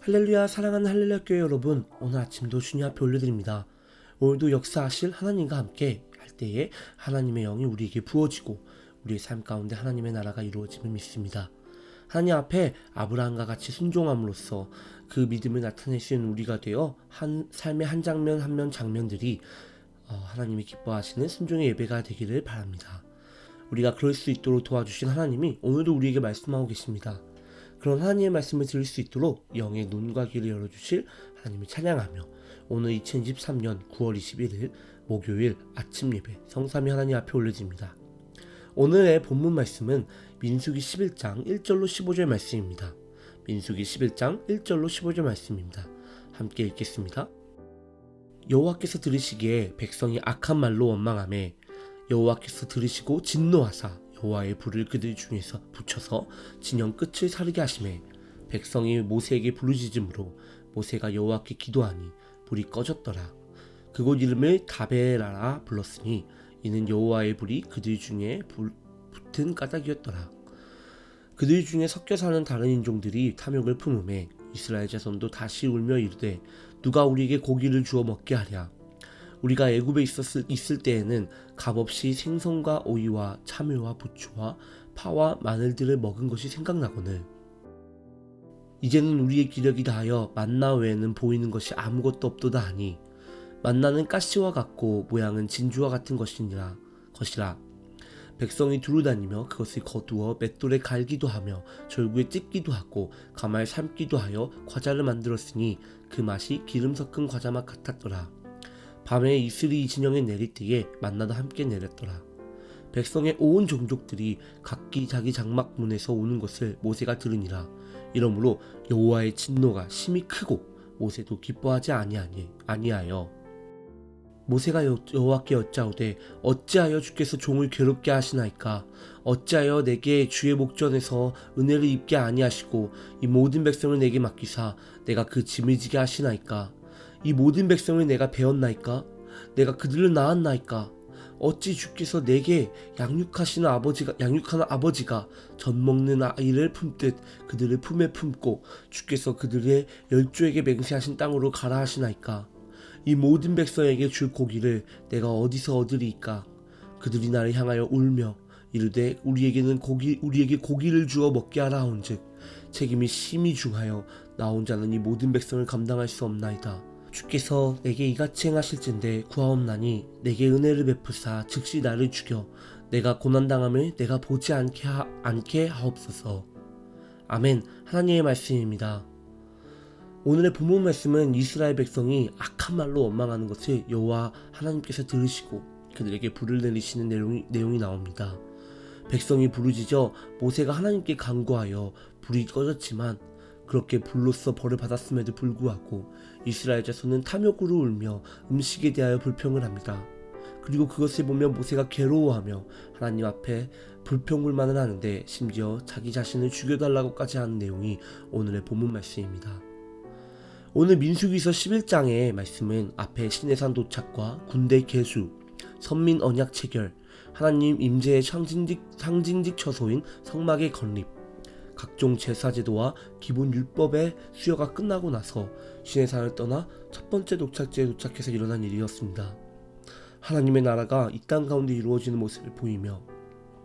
할렐루야. 사랑하는 할렐루야 교회 여러분, 오늘 아침도 주님 앞에 올려드립니다. 오늘도 역사하실 하나님과 함께 할 때에 하나님의 영이 우리에게 부어지고 우리의 삶 가운데 하나님의 나라가 이루어짐을 믿습니다. 하나님 앞에 아브라함과 같이 순종함으로써 그 믿음을 나타낼 수 있는 우리가 되어 삶의 한 장면 한 면 장면들이 하나님이 기뻐하시는 순종의 예배가 되기를 바랍니다. 우리가 그럴 수 있도록 도와주신 하나님이 오늘도 우리에게 말씀하고 계십니다. 그런 하나님의 말씀을 들을 수 있도록 영의 눈과 귀를 열어주실 하나님을 찬양하며 오늘 2023년 9월 21일 목요일 아침 예배 성삼위 하나님 앞에 올려드립니다. 오늘의 본문 말씀은 민수기 11장 1절로 15절 말씀입니다. 민수기 11장 1절로 15절 말씀입니다. 함께 읽겠습니다. 여호와께서 들으시기에 백성이 악한 말로 원망하며 여호와께서 들으시고 진노하사 여호와의 불을 그들 중에서 붙여서 진영 끝을 사르게 하시매 백성이 모세에게 부르짖음으로 모세가 여호와께 기도하니 불이 꺼졌더라. 그곳 이름을 다베라라 불렀으니 이는 여호와의 불이 그들 중에 붙은 까닭이었더라. 그들 중에 섞여 사는 다른 인종들이 탐욕을 품음에 이스라엘 자손도 다시 울며 이르되 누가 우리에게 고기를 주어 먹게 하랴. 우리가 애굽에 있을 때에는 값없이 생선과 오이와 참외와 부추와 파와 마늘들을 먹은 것이 생각나거늘 이제는 우리의 기력이 다하여 만나 외에는 보이는 것이 아무것도 없도다 하니 만나는 가시와 같고 모양은 진주와 같은 것이라. 백성이 두루 다니며 그것을 거두어 맷돌에 갈기도 하며 절구에 찢기도 하고 가마에 삶기도 하여 과자를 만들었으니 그 맛이 기름 섞은 과자 맛 같았더라. 밤에 이슬이 진영에 내릴 때에 만나도 함께 내렸더라. 백성의 온 종족들이 각기 자기 장막 문에서 오는 것을 모세가 들으니라. 이러므로 여호와의 진노가 심히 크고 모세도 기뻐하지 아니하여 모세가 여호와께 여짜오되 어찌하여 주께서 종을 괴롭게 하시나이까. 어찌하여 내게 주의 목전에서 은혜를 입게 아니하시고 이 모든 백성을 내게 맡기사 내가 그 짐을 지게 하시나이까. 이 모든 백성을 내가 배웠나이까? 내가 그들을 낳았나이까? 어찌 주께서 내게 양육하는 아버지가 젖 먹는 아이를 품듯 그들을 품에 품고 주께서 그들의 열조에게 맹세하신 땅으로 가라 하시나이까? 이 모든 백성에게 줄 고기를 내가 어디서 얻으리이까? 그들이 나를 향하여 울며 이르되 우리에게 고기를 주어 먹게 하라 하온즉 책임이 심히 중하여 나 혼자는 이 모든 백성을 감당할 수 없나이다. 주께서 내게 이같이 행하실진대 구하옵나니 내게 은혜를 베푸사 즉시 나를 죽여 내가 고난당함을 내가 보지 않게 하옵소서. 아멘. 하나님의 말씀입니다. 오늘의 본문 말씀은 이스라엘 백성이 악한 말로 원망하는 것을 여호와 하나님께서 들으시고 그들에게 불을 내리시는 내용이 나옵니다. 백성이 부르짖어 모세가 하나님께 간구하여 불이 꺼졌지만 그렇게 불로써 벌을 받았음에도 불구하고 이스라엘 자손은 탐욕으로 울며 음식에 대하여 불평을 합니다. 그리고 그것을 보며 모세가 괴로워하며 하나님 앞에 불평불만을 하는데 심지어 자기 자신을 죽여달라고까지 하는 내용이 오늘의 본문 말씀입니다. 오늘 민수기서 11장의 말씀은 앞에 시내산 도착과 군대 개수, 선민 언약 체결, 하나님 임재의 상징직 처소인 성막의 건립, 각종 제사 제도와 기본 율법의 수여가 끝나고 나서 시내산을 떠나 첫 번째 도착지에 도착해서 일어난 일이었습니다. 하나님의 나라가 이 땅 가운데 이루어지는 모습을 보이며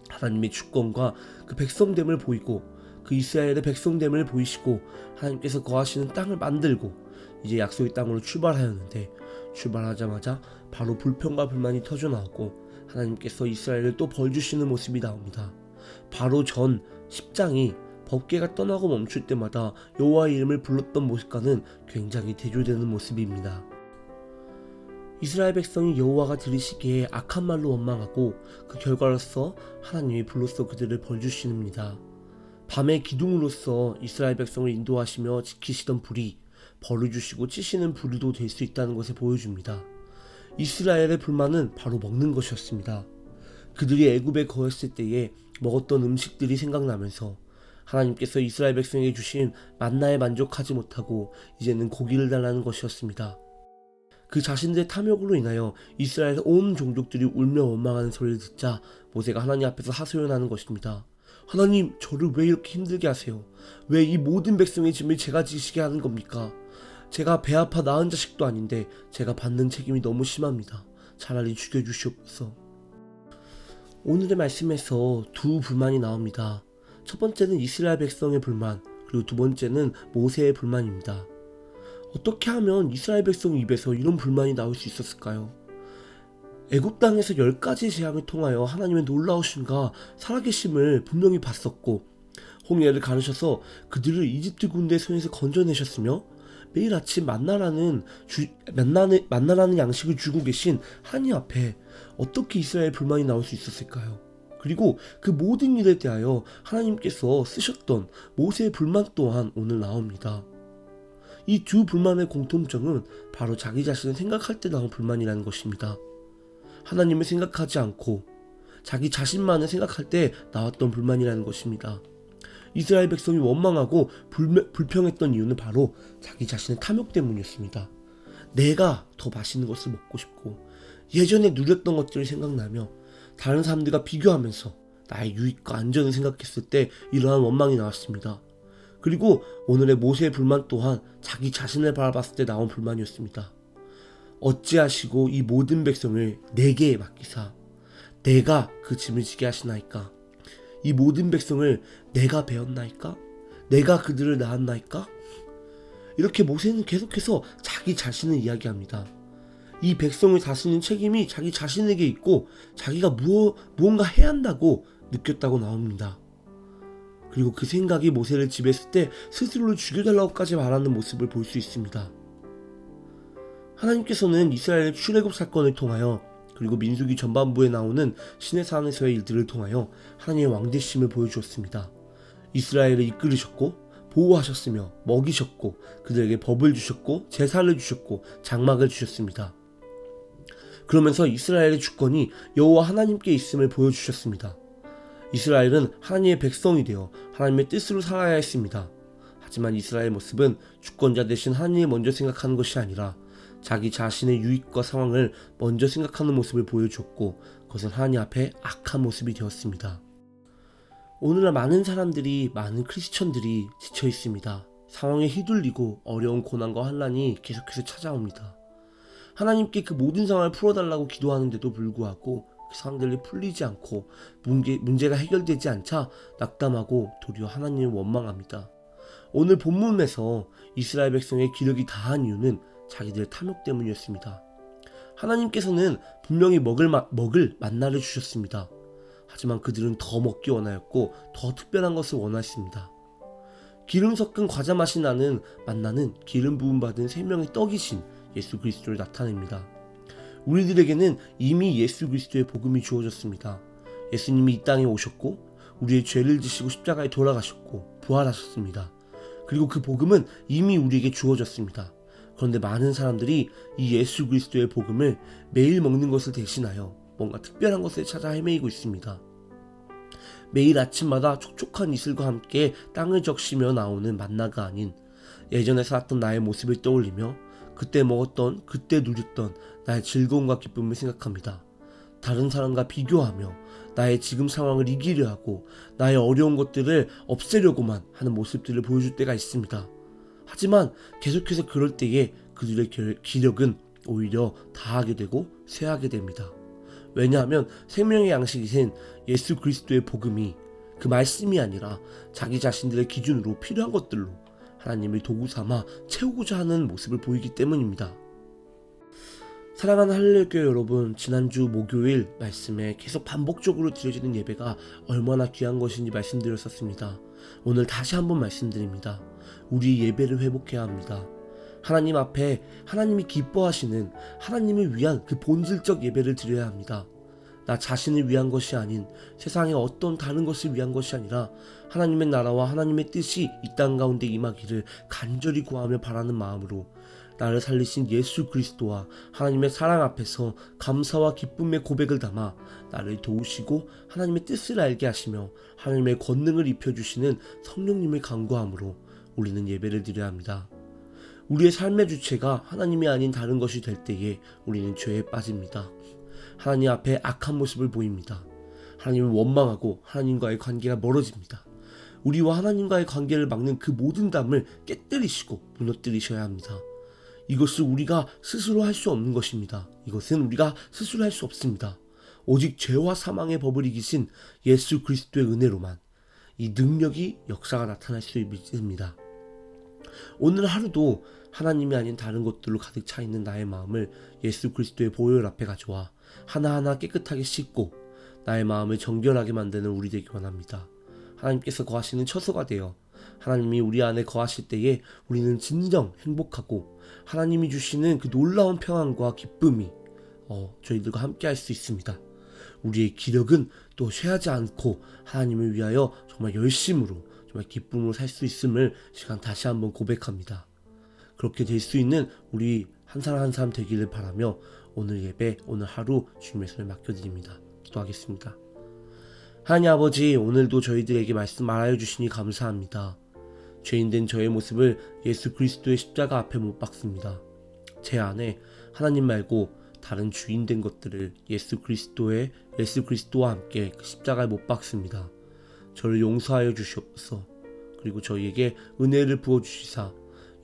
하나님의 주권과 그 백성됨을 보이고 그 이스라엘의 백성됨을 보이시고 하나님께서 거하시는 땅을 만들고 이제 약속의 땅으로 출발하였는데 출발하자마자 바로 불평과 불만이 터져나오고 하나님께서 이스라엘을 또 벌주시는 모습이 나옵니다. 바로 전 10장이 법궤가 떠나고 멈출 때마다 여호와의 이름을 불렀던 모습과는 굉장히 대조되는 모습입니다. 이스라엘 백성이 여호와가 들으시기에 악한 말로 원망하고 그 결과로서 하나님이 불로써 그들을 벌주시는입니다. 밤의 기둥으로서 이스라엘 백성을 인도하시며 지키시던 불이 벌을 주시고 치시는 불도 될 수 있다는 것을 보여줍니다. 이스라엘의 불만은 바로 먹는 것이었습니다. 그들이 애굽에 거했을 때에 먹었던 음식들이 생각나면서 하나님께서 이스라엘 백성에게 주신 만나에 만족하지 못하고 이제는 고기를 달라는 것이었습니다. 그 자신들의 탐욕으로 인하여 이스라엘의 온 종족들이 울며 원망하는 소리를 듣자 모세가 하나님 앞에서 하소연하는 것입니다. 하나님, 저를 왜 이렇게 힘들게 하세요? 왜 이 모든 백성의 짐을 제가 지시게 하는 겁니까? 제가 배 아파 낳은 자식도 아닌데 제가 받는 책임이 너무 심합니다. 차라리 죽여주시옵소서. 오늘의 말씀에서 두 불만이 나옵니다. 첫 번째는 이스라엘 백성의 불만, 그리고 두 번째는 모세의 불만입니다. 어떻게 하면 이스라엘 백성 입에서 이런 불만이 나올 수 있었을까요? 애굽 땅에서 10가지 재앙을 통하여 하나님의 놀라우심과 살아계심을 분명히 봤었고, 홍해를 가르셔서 그들을 이집트 군대의 손에서 건져내셨으며, 매일 아침 만나라는 양식을 주고 계신 하나님 앞에 어떻게 이스라엘 불만이 나올 수 있었을까요? 그리고 그 모든 일에 대하여 하나님께서 쓰셨던 모세의 불만 또한 오늘 나옵니다. 이 두 불만의 공통점은 바로 자기 자신을 생각할 때 나온 불만이라는 것입니다. 하나님을 생각하지 않고 자기 자신만을 생각할 때 나왔던 불만이라는 것입니다. 이스라엘 백성이 원망하고 불평했던 이유는 바로 자기 자신의 탐욕 때문이었습니다. 내가 더 맛있는 것을 먹고 싶고 예전에 누렸던 것들이 생각나며 다른 사람들과 비교하면서 나의 유익과 안전을 생각했을 때 이러한 원망이 나왔습니다. 그리고 오늘의 모세의 불만 또한 자기 자신을 바라봤을 때 나온 불만이었습니다. 어찌하시고 이 모든 백성을 내게 맡기사 내가 그 짐을 지게 하시나이까? 이 모든 백성을 내가 배웠나이까? 내가 그들을 낳았나이까? 이렇게 모세는 계속해서 자기 자신을 이야기합니다. 이 백성을 다스리는 책임이 자기 자신에게 있고 자기가 무언가 해야 한다고 느꼈다고 나옵니다. 그리고 그 생각이 모세를 지배했을 때 스스로를 죽여달라고까지 말하는 모습을 볼 수 있습니다. 하나님께서는 이스라엘의 출애굽 사건을 통하여 그리고 민수기 전반부에 나오는 신의 산에서의 일들을 통하여 하나님의 왕되심을 보여주었습니다. 이스라엘을 이끌으셨고 보호하셨으며 먹이셨고 그들에게 법을 주셨고 제사를 주셨고 장막을 주셨습니다. 그러면서 이스라엘의 주권이 여호와 하나님께 있음을 보여주셨습니다. 이스라엘은 하나님의 백성이 되어 하나님의 뜻으로 살아야 했습니다. 하지만 이스라엘의 모습은 주권자 대신 하나님을 먼저 생각하는 것이 아니라 자기 자신의 유익과 상황을 먼저 생각하는 모습을 보여주었고 그것은 하나님 앞에 악한 모습이 되었습니다. 오늘날 많은 사람들이, 많은 크리스천들이 지쳐 있습니다. 상황에 휘둘리고 어려운 고난과 환난이 계속해서 찾아옵니다. 하나님께 그 모든 상황을 풀어달라고 기도하는데도 불구하고 그 상황들이 풀리지 않고 문제가 해결되지 않자 낙담하고 도리어 하나님을 원망합니다. 오늘 본문에서 이스라엘 백성의 기력이 다한 이유는 자기들의 탐욕 때문이었습니다. 하나님께서는 분명히 먹을 만나를 주셨습니다. 하지만 그들은 더 먹기 원하였고 더 특별한 것을 원하였습니다. 기름 섞은 과자 맛이 나는 만나는 기름 부음 받은 생명의 떡이신 예수 그리스도를 나타냅니다. 우리들에게는 이미 예수 그리스도의 복음이 주어졌습니다. 예수님이 이 땅에 오셨고 우리의 죄를 지시고 십자가에 돌아가셨고 부활하셨습니다. 그리고 그 복음은 이미 우리에게 주어졌습니다. 그런데 많은 사람들이 이 예수 그리스도의 복음을 매일 먹는 것을 대신하여 뭔가 특별한 것을 찾아 헤매이고 있습니다. 매일 아침마다 촉촉한 이슬과 함께 땅을 적시며 나오는 만나가 아닌 예전에 살았던 나의 모습을 떠올리며 그때 먹었던, 그때 누렸던 나의 즐거움과 기쁨을 생각합니다. 다른 사람과 비교하며 나의 지금 상황을 이기려 하고 나의 어려운 것들을 없애려고만 하는 모습들을 보여줄 때가 있습니다. 하지만 계속해서 그럴 때에 그들의 기력은 오히려 다하게 되고 쇠하게 됩니다. 왜냐하면 생명의 양식이신 예수 그리스도의 복음이 그 말씀이 아니라 자기 자신들의 기준으로 필요한 것들로 하나님을 도구 삼아 채우고자 하는 모습을 보이기 때문입니다. 사랑하는 할렐루야 여러분, 지난주 목요일 말씀에 계속 반복적으로 드려지는 예배가 얼마나 귀한 것인지 말씀드렸었습니다. 오늘 다시 한번 말씀드립니다. 우리 예배를 회복해야 합니다. 하나님 앞에 하나님이 기뻐하시는 하나님을 위한 그 본질적 예배를 드려야 합니다. 나 자신을 위한 것이 아닌 세상의 어떤 다른 것을 위한 것이 아니라 하나님의 나라와 하나님의 뜻이 이 땅 가운데 임하기를 간절히 구하며 바라는 마음으로 나를 살리신 예수 그리스도와 하나님의 사랑 앞에서 감사와 기쁨의 고백을 담아 나를 도우시고 하나님의 뜻을 알게 하시며 하나님의 권능을 입혀주시는 성령님을 간구함으로 우리는 예배를 드려야 합니다. 우리의 삶의 주체가 하나님이 아닌 다른 것이 될 때에 우리는 죄에 빠집니다. 하나님 앞에 악한 모습을 보입니다. 하나님을 원망하고 하나님과의 관계가 멀어집니다. 우리와 하나님과의 관계를 막는 그 모든 담을 깨뜨리시고 무너뜨리셔야 합니다. 이것을 우리가 스스로 할 수 없는 것입니다. 이것은 우리가 스스로 할 수 없습니다. 오직 죄와 사망의 법을 이기신 예수 그리스도의 은혜로만 이 능력이 역사가 나타날 수 있습니다. 오늘 하루도 하나님이 아닌 다른 것들로 가득 차 있는 나의 마음을 예수 그리스도의 보혈 앞에 가져와 하나하나 깨끗하게 씻고 나의 마음을 정결하게 만드는 우리 되기 원합니다. 하나님께서 거하시는 처소가 되어 하나님이 우리 안에 거하실 때에 우리는 진정 행복하고 하나님이 주시는 그 놀라운 평안과 기쁨이 저희들과 함께 할 수 있습니다. 우리의 기력은 또 쇠하지 않고 하나님을 위하여 정말 열심으로 정말 기쁨으로 살 수 있음을 시간 다시 한번 고백합니다. 그렇게 될 수 있는 우리 한 사람 한 사람 되기를 바라며 오늘 예배, 오늘 하루 주님의 손에 맡겨드립니다. 기도하겠습니다. 하나님 아버지, 오늘도 저희들에게 말씀 말하여 주시니 감사합니다. 죄인된 저의 모습을 예수 그리스도의 십자가 앞에 못 박습니다. 제 안에 하나님 말고 다른 주인된 것들을 예수 그리스도와 함께 그 십자가에 못 박습니다. 저를 용서하여 주시옵소서. 그리고 저희에게 은혜를 부어주시사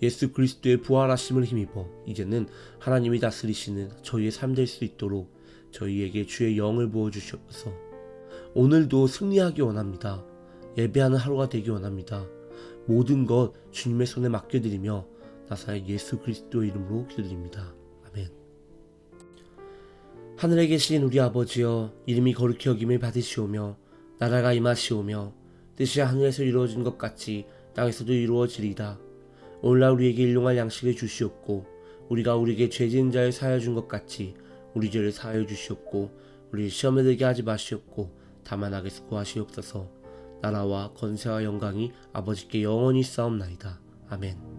예수 그리스도의 부활하심을 힘입어 이제는 하나님이 다스리시는 저희의 삶 될 수 있도록 저희에게 주의 영을 부어주시옵소서. 오늘도 승리하기 원합니다. 예배하는 하루가 되기 원합니다. 모든 것 주님의 손에 맡겨드리며 나사의 예수 그리스도의 이름으로 기도드립니다. 아멘. 하늘에 계신 우리 아버지여, 이름이 거룩히 여김을 받으시오며 나라가 임하시오며 뜻이 하늘에서 이루어진 것 같이 땅에서도 이루어지리이다. 오늘날 우리에게 일용할 양식을 주시옵고 우리가 우리에게 죄 지은 자를 사하여 준 것 같이 우리 죄를 사하여 주시옵고 우리를 시험에 들게 하지 마시옵고 다만 악에서 구하시옵소서. 나라와 권세와 영광이 아버지께 영원히 있사옵나이다. 아멘.